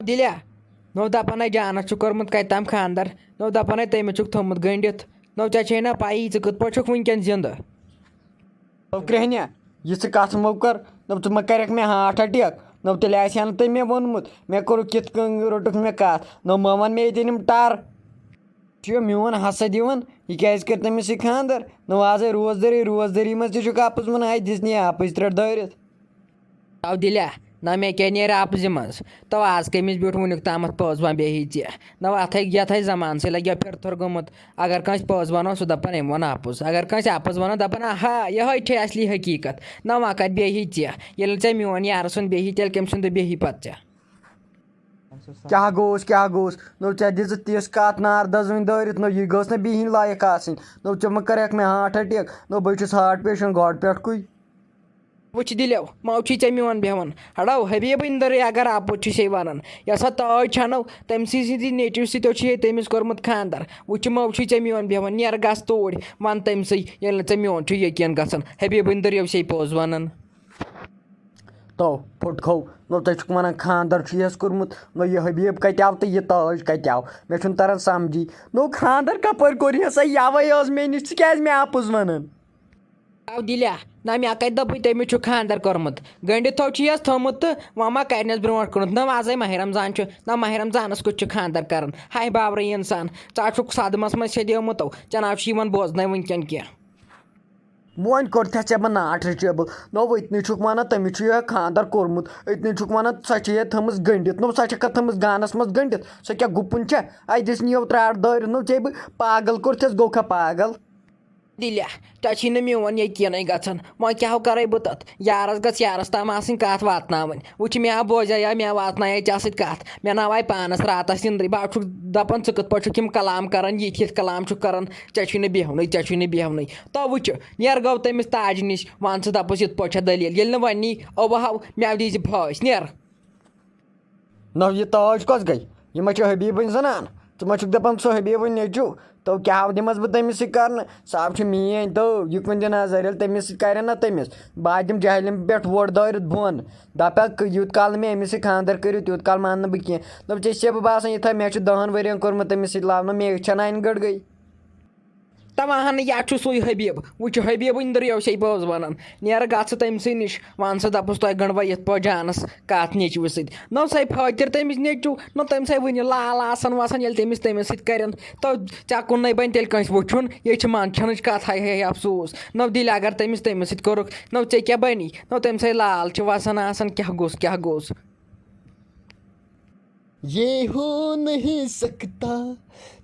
دِلیٛا نو دَپان ہے جانَس چھُ کوٚرمُت کَتہِ تام خانٛدر نو دَپان ہے تٔمِس چھُکھ تھوٚمُت گٔنٛڈِتھ نو ژےٚ چھے نا پَیی ژٕ کِتھ پٲٹھۍ چھُکھ وٕنکٮ۪ن زِنٛدٕ کرٛہنہِ یہِ ژٕ کَتھ مۄکر ژٕ مہ کَرٮ۪کھ مےٚ ہارٹ اَٹیک تیٚلہِ آسہِ ہا نہٕ تٔمۍ مےٚ ووٚنمُت مےٚ کوٚرُکھ کِتھ کٔنۍ روٚٹُکھ مےٚ کَتھ مہ وَن مےٚ ییٚتٮ۪ن یِم ٹَر چھُ یہِ میون حسد یِوان یہِ کیازِ کَرِ تٔمِس یہِ خانٛدر آزے روزدٲری منٛز تہِ چھُکھ اَپُز وَنان ہے دِژنٕے اَپٕز ترٛےٚ دٲرِتھ تو دِلیٛا نہ مےٚ کیٛاہ نیرِ اَپزِ منٛز تو آز کٔمِس بیوٗٹھ وٕنیُک تامَتھ پوٚز وۄنۍ بیٚیہِ ژےٚ نہ یَتھَے زمانسٕے لَگہِ پھِرتھُر گوٚمُت اگر کٲنٛسہِ پوٚز وَنو سُہ دَپان أمۍ ووٚن اَپُز اگر کٲنٛسہِ اَپُز وَنو دَپان آہا یِہوٚے چھے اَصلی حقیٖقت نہ وۄنۍ کَتہِ بیٚہہِ ژےٚ ییٚلہِ نہٕ ژےٚ میون یارٕ سُنٛد بیٚہہِ تیٚلہِ کٔمۍ سُنٛد بیٚہہِ پَتہٕ ژےٚ کیٛاہ گوٚوُس ژےٚ دِژٕ تِژھ کَتھ نار دَزوٕنۍ دٲرِتھ یہِ گٔژھ نہٕ بِہِنۍ لایق آسٕنۍ ژےٚ مہ کَرٮ۪کھ مےٚ ہارٹ اَٹیک بہٕ چھُس ہارٹ پیشَنٹ گۄڈٕ پٮ۪ٹھکُے وٕچھ دِلیو موچی ژےٚ میون بیٚہوان ہَڑو حبیٖب أنٛدرٕے اگر اَپُز چھُسے وَنان یۄس سا تٲج چھَنو تٔمۍ سٕنٛدِ نیٚچوِ سۭتۍ چھُ تٔمِس کوٚرمُت خانٛدر وٕچھ موچی ژےٚ میون بیٚہوان نیرٕ گژھ توٗرۍ وَن تٔمۍسٕے ییٚلہِ نہٕ ژےٚ میون چھُ یقیٖن گژھان حبیٖب أنٛدٕرۍ یوٚسے پوٚز وَنان تو پھُٹکھو ژےٚ چھُکھ وَنان خانٛدر چھُ یَس کوٚرمُت یہِ حبیٖب کَتہِ آو تہٕ یہِ تٲج کَتہِ آو مےٚ چھُنہٕ تَران سَمجی خانٛدر کَپٲرۍ کوٚر یہِ سا یَوَے ٲس مےٚ نِش ژٕ کیٛازِ مےٚ اَپُز وَنان دِلیٛا نہ مےٚ کَتہِ دوٚپُے تٔمِس چھُ خانٛدر کوٚرمُت گٔنٛڈِتھ تھو چھُیَس تھوٚمُت تہٕ وۄنۍ ما کَرنَس برونٛٹھ کُنَتھ نہ آزَے ماہِ رمضان چھُ نہ ماہِ رمضانَس کیُتھ چھُ خانٛدر کَران ہاے بابرٕے اِنسان ژٕ چھُکھ صدمَس منٛز سیٚدیومُتو ژےٚ نہ چھُ یِوان بوزنَے وٕنکٮ۪ن کینٛہہ وۄنۍ کوٚرتھَے ژےٚ بہٕ ناٹ رِچیبٕل أتنٕے چھُکھ وَنان تٔمِس چھُ یِہوٚے خانٛدر کوٚرمُت أتنٕے چھُکھ وَنان سۄ چھے یَتھ تھٲمٕژ گٔنٛڈِتھ سۄ چھَکھا تھٲمٕژ گانَس منٛز گٔنٛڈِتھ سۄ کیٛاہ گُپُن چھےٚ اَسہِ دِژ نِیو ترٛاٹھ دٲرِتھ ژےٚ بہٕ پاگل کوٚرتھَس گوٚو کھا پاگل دِلیٛا ژےٚ چھی نہٕ میون یقیٖنٕے گژھان وۄنۍ کیٛاہ کَرَے بہٕ تَتھ یارَس گژھِ یارَس تام آسٕنۍ کَتھ واتناوٕنۍ وٕچھ مےٚ بوزے یا مےٚ واتنایے ژےٚ سۭتۍ کَتھ مےٚ ناو آے پانَس راتَس نِنٛدٕرٕے بہٕ چھُکھ دَپان ژٕ کِتھ پٲٹھۍ چھُکھ یِم کلام کَران یِتھ کلام چھُکھ کَران ژےٚ چھُے نہٕ بیٚہونٕے تو وٕچھِ نیرٕ گوٚو تٔمِس تاجہِ نِش وَن ژٕ دَپُس یِتھ پٲٹھۍ چھےٚ دٔلیٖل ییٚلہِ نہٕ وۄنۍ نی اوٚبہو مےٚ دیٖزِ پھٲسۍ نیرٕ یہِ تٲج کۄس گٔے یہِ ما چھِ حبیٖبٕنۍ زَنان ژٕ ما چھُکھ دَپان سُہ حبیٖبٕنۍ نیٚچوٗ تو کیٛاہ دِمَس بہٕ تٔمِس سۭتۍ کَرنہٕ سُہ چھُ میٛٲنۍ تو یہِ کُن دِ نظر ییٚلہِ تٔمِس سۭتۍ کَرن نا تٔمِس بہٕ دِمہٕ جہلِم پٮ۪ٹھ ووٹ دٲرِتھ بۄن دَپکھ یوٗت کال نہٕ مےٚ أمِس سۭتۍ خانٛدر کٔرِو تیوٗت کال مانہٕ نہٕ بہٕ کینٛہہ ژےٚ چھے بہٕ باسان یِتھَے مےٚ چھُ 10 ؤرۍیَن کوٚرمُت تٔمِس سۭتۍ لَو مےٚ چھَنہٕ اَنہِ گٔٹۍ گٔے تَوہَن یا چھُ سُے حبیٖب وٕچھ حبیٖب أنٛدٕرۍ یوٚسے پوٚز وَنان نیرٕ گژھ ژٕ تٔمۍ سٕے نِش وَن ژٕ دَپُس تۄہہِ گٔنٛڈوَ یِتھ پٲٹھۍ جانَس کَتھ نیٚچوِ سۭتۍ نہ سَے فٲطِر تٔمِس نیٚچوٗ نہ تٔمۍ سَے وٕنہِ لال آسان وَسان ییٚلہِ تٔمِس سۭتۍ کَرن تو ژےٚ کُنٕے بَنہِ تیٚلہِ کٲنٛسہِ وٕچھُن یے چھِ منٛدچھنٕچ کَتھ ہے اَفسوٗس دِلہِ اگر تٔمِس سۭتۍ کوٚرُکھ ژےٚ کیٛاہ بَنی تٔمۍ سَے لال چھِ وَسان آسان کیٛاہ گوٚژھ یہ ہو نہیں سکتا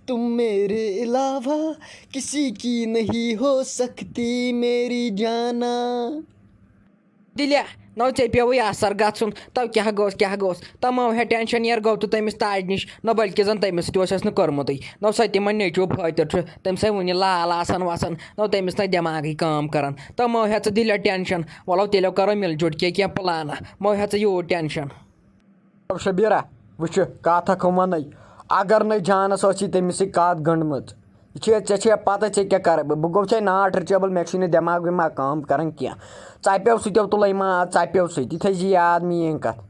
تم میرے علاوہ کسی کی نہیں ہو سکتی میری جانا دِلیٛا نو ژےٚ پیوٚوُے اَثر گژھُن تو کیٛاہ گوٚژھ تو مہ ہےٚ ٹٮ۪نشَن نیرٕ گوٚو تہٕ تٔمِس تاجہِ نِش بٔلکہِ زَن تٔمِس سۭتۍ اوسَس نہٕ کوٚرمُتٕے سۄ تِمن نیٚچوٗ فٲطِر چھُ تٔمۍ سَے وٕنہِ لال آسان وَسان تٔمِس نَے دٮ۪ماغٕے کٲم کَران تو مہ ہےٚ ژٕ دِلیٛا ٹٮ۪نشَن وَلو تیٚلہِ کَرو مِل جُٹ کے کینٛہہ پٕلانہ مہ ہےٚ ژٕ یوٗت ٹٮ۪نشَن شبیٖرا وٕچھِ کَتھ اکھ وَنَے اگر نَے جانَس ٲسی تٔمِس سۭتۍ کَتھ گٔنٛڈمٕژ ژےٚ چھے پَتہ ژےٚ کیٛاہ کَرٕ بہٕ گوٚو ناٹ رِچیبٕل مےٚ چھُے نہٕ دٮ۪ماغ وٮ۪ماغ کٲم کَران کینٛہہ ژَپیو سۭتۍ تُلَے ماز ژَپیو سۭتۍ یہِ تھٲیزِ یاد میٛٲنۍ کَتھ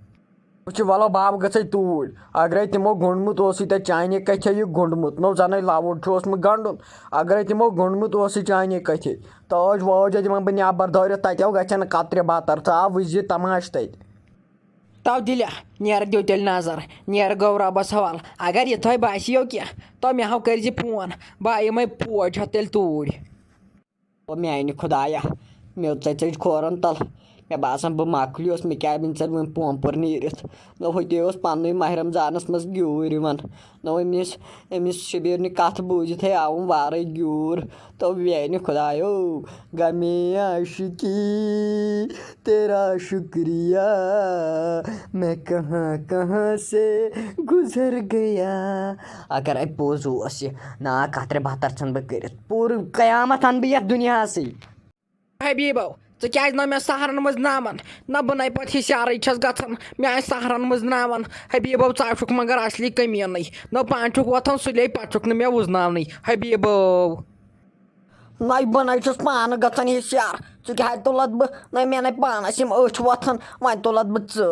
وٕچھِ وَلو بہٕ گژھَے توٗرۍ اگرَے تِمو گوٚنٛڈمُت اوسُے تَتہِ چانہِ کَتھے یہِ گوٚنٛڈمُت زَنَے لَوُڈ چھُ اوسمُت گنٛڈُن اگرَے تِمو گوٚنٛڈمُت اوسُے چانے کَتھے تٲج وٲج دِوان بہٕ نٮ۪بر دٲرِتھ تَتٮ۪و گژھِ نہٕ کترِ بَتر ژٕ آو وٕچھزِ تماشہٕ تَتہِ تو دِلیٛا نیرٕ دِیِو تیٚلہِ نظر نیرٕ گوٚو رۄبَس حوالہٕ اگر یِتھَے باسیو کینٛہہ تو مےٚ کٔرۍزِ فون بہٕ یِمَے پوج ہٮ۪تھ تیٚلہِ توٗرۍ میٛانہِ خۄدایا مےٚ ژٔج کھورَن تَل مےٚ باسان بہٕ مۄکلیوس مےٚ کیٛاہ بَنہِ ژےٚ وۄنۍ پومپُر نیٖرِتھ ہوٚتہِ اوس پنٛنُے ماہِ رمضانَس منٛز گیوٗر یِوان أمِس شبیٖرنہِ کَتھ بوٗزِتھٕے آوُم وارَے گیوٗر تو میٛانہِ خۄدایو غمے عاشقی تیرا شُکریہ میں کہاں کہاں سے گُزر گیا اگرے پوٚز اوس یہِ نا کترِ بَتر ژھٕن بہٕ کٔرِتھ پوٗرٕ قیامَتھ اَنہٕ بہٕ یَتھ دُنیاہسٕے حبیٖبو ژٕ کیٛازِ نو مےٚ سہرن منٛز ناوان نہ بہٕ نَے پَتہٕ ہِشارٕے چھَس گژھان مےٚ آسہِ سہرن منٛز ناوان حبیٖبو ژٕ چھُکھ مگر اَصلی کٔمیٖنٕے پانہٕ چھُکھ وۄتھان سُلے پَتہٕ چھُکھ نہٕ مےٚ وُزناونٕے حبیٖبو نَے بہٕ نَے چھُس پانہٕ گژھان ہِشار ژٕ کیٛاہ تُلَتھ بہٕ مےٚ نَے پانَس یِم أچھ وۄتھان وۄنۍ تُلَتھ بہٕ ژٕ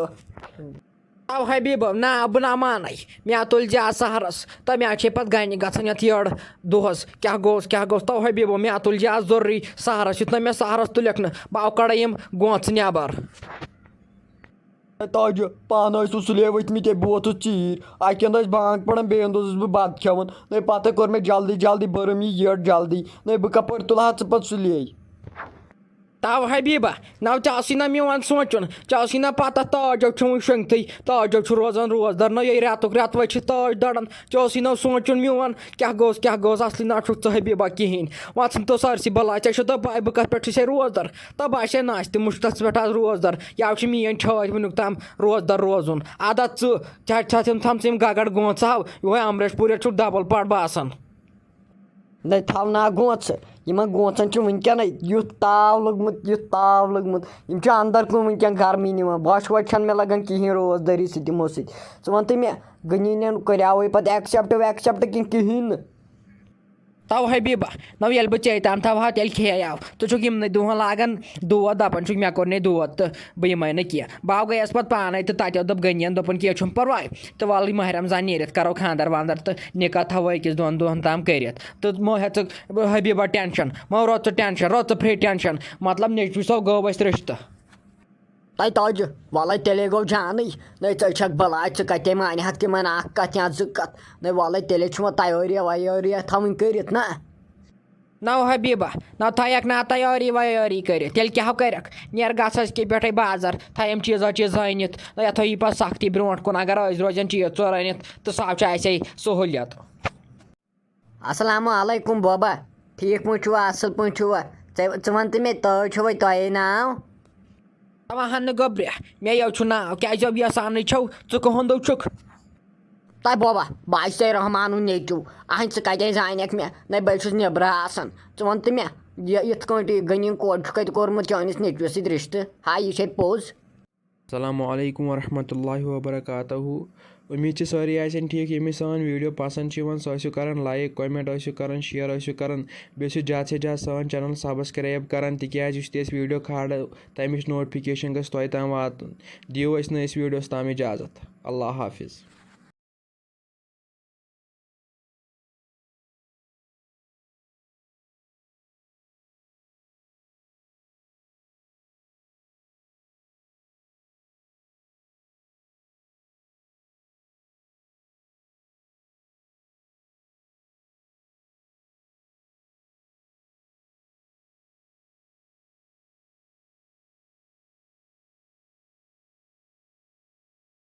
او حبیب نا بہٕ نا مانے مےٚ تُلۍ زِ سہرس تہٕ مےٚ چھے پتہٕ گنہِ گژھان یتھ یٔڈ دۄہس کیٛاہ گوٚژھ تو حبیٖبو مےٚ تُلۍ زِ ضروٗری سہرس یُتھ نہٕ مےٚ سہرس تُلکھ نہٕ بہٕ آو کڑے یِم گونٛژھ نٮ۪بر تاجہِ پانہٕ ٲسِو سُلے ؤتھمٕتۍ بہٕ ووتھُس ژیٖرۍ اَکہِ اَندٕ ٲسۍ بانٛگ پران بیٚیہِ اَندٕ اوسُس بہٕ بتہٕ کھٮ۪وان نَے پتہٕ کوٚر مےٚ جلدی بٔرٕم یہِ یٔڈ جلدی نَے بہٕ کپٲرۍ تُلہٕ ہا ژٕ پتہٕ سُلے تو حبیٖبا نو ژےٚ اوسُے نا میون سونٛچُن ژےٚ اوسُے نا پتہ تاجو چھُ وۄنۍ شۄنٛگتھٕے تاجو چھُ روزان روزدار نہ یہِ رٮ۪تُک رٮ۪تہٕ وٲے چھِ تاج دران ژےٚ اوسُے نا سونٛچُن میون کیٛاہ گوٚژھ اصلی نا چھُکھ ژٕ حبیٖبا کِہیٖنۍ وۄنۍ ژھٕن تو سٲرسٕے بلاے ژےٚ چھُ تو پاے بہٕ کتھ پٮ۪ٹھ چھُسے روزدار تہٕ باسے نہٕ اَسہِ تہِ مُشکَس پٮ۪ٹھ آز روزدار یَوٕ چھِ میٲنۍ چھٲتۍ وٕنیُک تام روزدار روزُن اَدا ژٕ تھَمژٕ یِم گگڑ گونٛژاو یِہوے امریش پوٗرِ چھُکھ ڈبل پاٹ باسان نَے تھاونا گونٛژٕ یِمن گونٛژن چھُ وٕنکیٚنٕے یُتھ تاو لوٚگمُت یِم چھِ اندر کُن وٕنکیٚن گرمی نِوان بۄچھِ وۄچھِ چھنہٕ مےٚ لگان کِہیٖنۍ روزدٲری سۭتۍ یِمو سۭتۍ ژٕ وَن تہٕ مےٚ گٔنیٖنٮ۪ن کریاوٕے پتہٕ ایٚکسیپٹ کِنہٕ کِہیٖنۍ نہٕ تو حبیٖبا نو ییٚلہِ بہٕ ژے تام تھاوہا تیٚلہِ کھیٚیاو ژٕ چھُکھ یِمنٕے دۄہن لاگان دود دپان چھُکھ مےٚ کوٚر نے دود تہٕ بہٕ یِمے نہٕ کینٛہہ بہٕ آو گٔیَس پتہٕ پانے تہٕ تتیو دوٚپ غنیَن دوٚپُن کینٛہہ چھُنہٕ پرواے تہٕ وَلہٕ ماہِ رمضان نیٖرِتھ کرو خانٛدر وانٛدر تہٕ نکاح تھاوو أکِس دۄن دۄہن تام کٔرِتھ تہٕ مہ ہےٚ ژٕ حبیٖبا ٹٮ۪نشن مہ رۄ ژٕ ٹٮ۪نشن رۄ ژٕ فرٛے ٹٮ۪نشن مطلب نیٚچوِس سو گوٚو اَسہِ رِشتہٕ تَے تاجہِ وَلَے تیٚلے گوٚو جانٕے نَے ژٕ چھکھ بلاے ژٕ کَتے مانہِ تِمن اکھ کتھ یا زٕ کتھ نَے وَلَے تیٚلے چھُ وۄنۍ تیٲریا ویٲریا تھاوٕنۍ کٔرِتھ نا نو حبیٖبا نو تھایَکھ نا تیٲری ویٲری کٔرِتھ تیٚلہِ کیٛاہ کَرکھ نیر گژھ أزکہِ پٮ۪ٹھَے بازر تھایم چیٖزا أنِتھ یا تھٲیی پتہٕ سختی برونٛٹھ کُن اگر أزۍ روزن چیٖز ژور أنِتھ تہٕ سُہ چھُ اَسے سہوٗلیت السلام علیکم بابا ٹھیٖک پٲٹھۍ چھُوا اصٕل پٲٹھۍ چھُوا ژٕ وَن تہٕ مےٚ تٲج چھُوَے تۄہے ناو ژٕ نہٕ گوٚبرِ مےٚ یو چھُ ناو کیٛازِ یژھانٕے چھو ژٕ کٕہُنٛدو چھُکھ تۄہہِ بابا بہٕ آسہِ رحمانُن نیٚچوٗ اہن ژٕ کَتہِ زانٮ۪کھ مےٚ نَے بہٕ چھُس نٮ۪برٕ آسان ژٕ وَن تہٕ مےٚ یِتھ کٲٹھۍ غنیٖن کورِ چھُ کَتہِ کوٚرمُت چٲنِس نیٚچوِس سۭتۍ رِشتہٕ ہاے یہِ چھے پوٚز السلام علیکم ورحمۃ اللہ وبرکاتہ امید چھِ سٲری آسن ٹھیٖک ییٚمِس سٲنۍ ویٖڈیو پسنٛد چھِ یِوان سُہ ٲسِو کران لایک کومنٹ ٲسِو کران شِیر ٲسِو کران بیٚیہِ ٲسِو زیادٕ سے زیادٕ سٲنۍ چینل سبسکرایب کران تِکیازِ یُس تہِ أسۍ ویٖڈیو کھالو تَمِچ نوٹفکیشن گژھِ تۄہہِ تام واتُن دِیِو أسۍ نہٕ أسۍ ویٖڈیوس تام اِجازت اللہ حافِظ